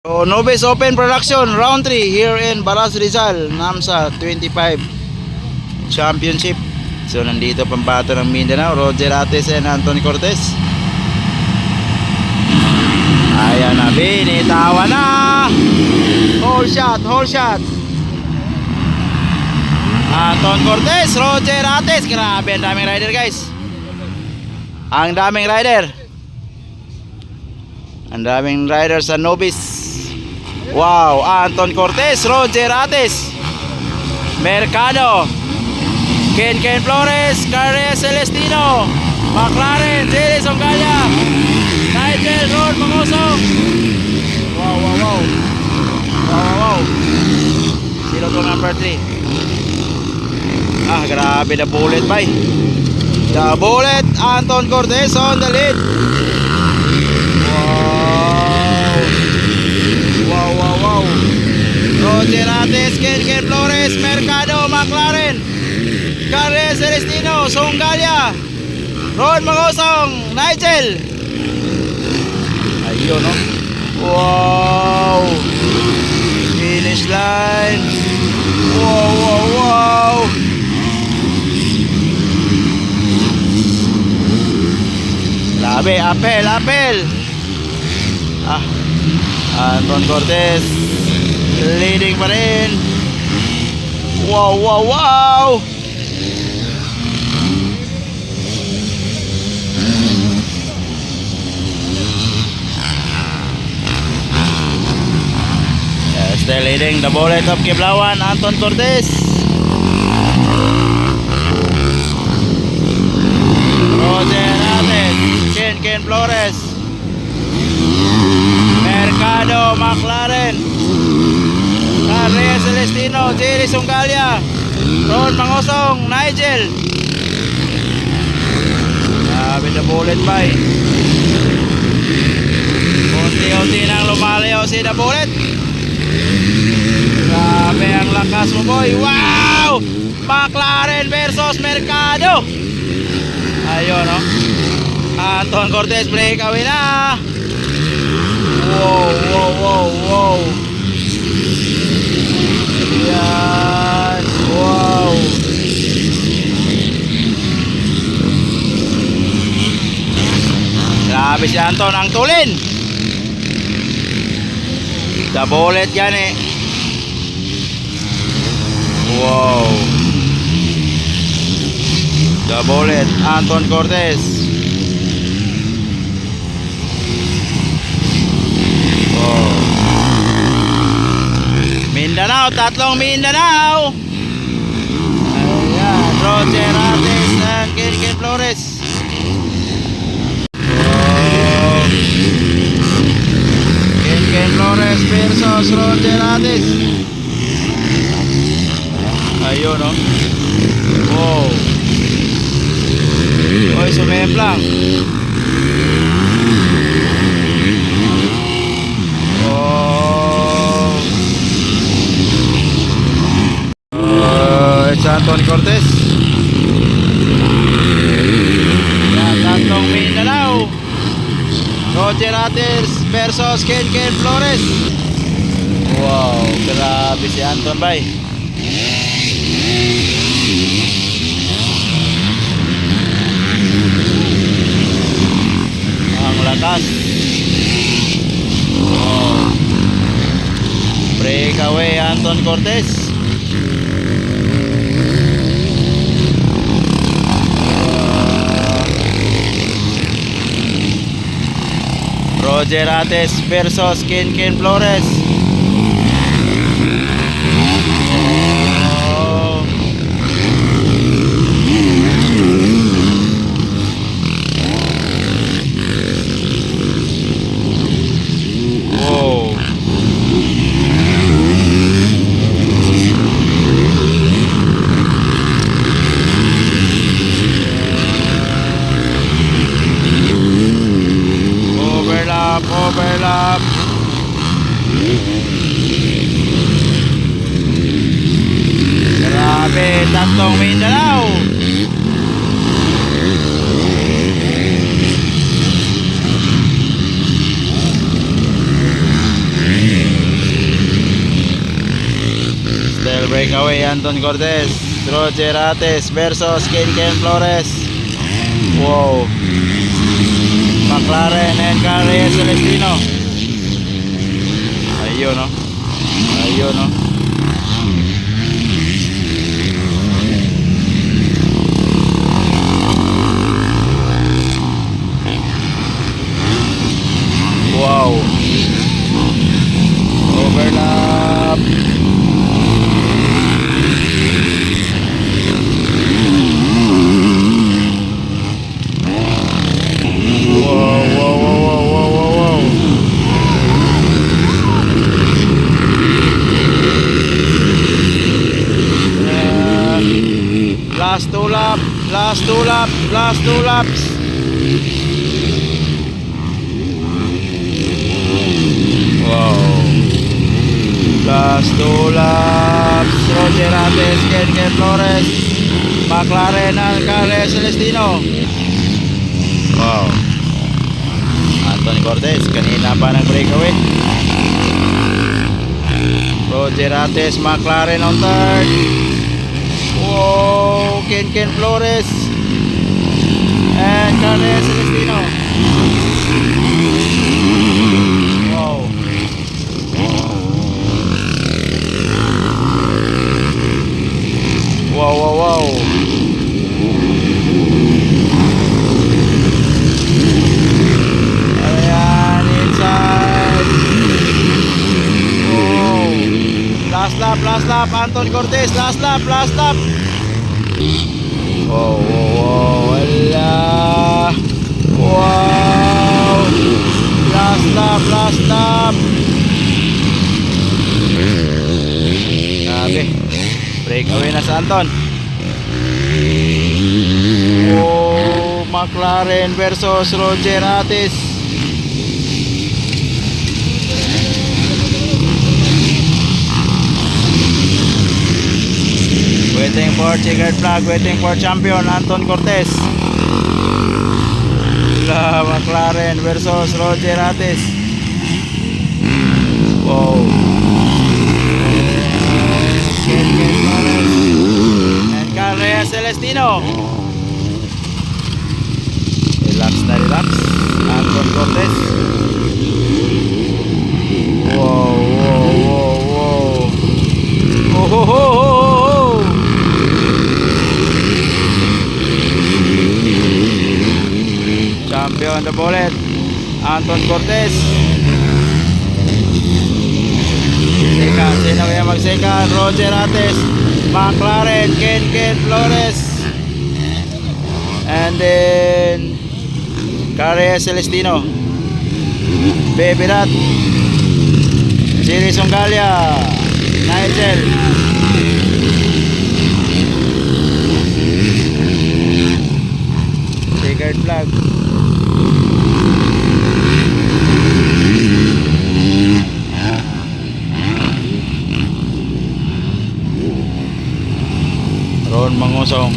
So, Nobis Open Production Round 3 here in Baras Rizal, NAMSA 25 Championship. So nandito pambato ng Mindanao, Roger Ates and Anthony Cortez. Ayan na, binitawan na. Hole shot, hole shot. Anton Cortez, Roger Ates. Grabe, ang daming rider guys. Ang daming rider. Ang daming rider sa Nobis. Wow, Anton Cortez, Roger Ates, Mercado, Ken Flores, Carre Celestino, McLaren, Jerry Songalia, Nigel Ron Mangosong. Wow, wow, wow. Wow, wow. Sino to number 3? Ah, grabe, the bullet bay. The bullet, Anton Cortez on the lead. Wow, wow, wow. Roger Ates, Ken Flores, Mercado, McLaren, Carre Celestino, Songalia, Ron Mangosong, Nigel. Ayun, no? Wow. Finish line. Wow, wow, wow. Labi, apel, apel. Ah, Anton Cortez leading pa rin. Wow, wow, wow. Still leading the bullet of Kiblawan, Anton Cortez. Roger Ates, Ken Flores, Mercado, McLaren, Carre Celestino, Jerry Songalia, Ron Mangosong, Nigel. Grabe na bullet bay. Unti-unti nang lumalayo si The Bullet. Grabe ang lakas mo boy. Wow! McLaren versus Mercado. Ayun, no? Anton Cortez breakaway na. Wow, wow, wow, wow. Yan. Wow. Grabe si Anton, ang tulin. The Bullet yan eh. Wow. The Bullet, Anton Cortez. Mindanao, tatlong Mindanao. Ayan, Roger Ates and Ken Flores. Oh. Ken Flores versus Roger Ates. Ayun, no? Wow. Oy, sumemplang. Anton Cortez. Yan, tatlong Mindanao. Roger Ates versus Ken Flores. Wow, grabe si Anton bay. Ang lakas. Wow. Breakaway Anton Cortez. Roger Ates versus Ken Flores. Oh. Wow. Overlap. Breakaway Anton Cortez. Roger Ates versus Ken Flores. Wow. McLaren and Carlos Celestino. Ayun no. Ayun no. Wow. Overlap. Wow. Last two laps. Wow. Last two laps. Roger Ates, Ken Flores, McLaren and Carlos Celestino. Wow. Anthony Cortez kanina pa ng breakaway. Roger Ates, McLaren on third. Wow. Ken Flores and Carlos Celestino. Wow. Wow. Ayan, inside. Wow. Last lap, Anton Cortez, last lap. Wow. Wala. Wow. Last lap. Grabe. Breakaway na sa Anton. Oh, McLaren versus Roger Ates. Waiting for checkered flag, waiting for champion Anton Cortez. McLaren versus Roger Ates. Wow. And Carlos Celestino. Relax. Anton Cortez. Wow. Oh. Champion the bullet, Anton Cortez. Sino kaya mag-second? Roger Ates, McLaren, Ken Flores, and then Carlos Celestino, Baby Rat, Siri Songalia, Nigel. Checkered flag. Ron Mangusong.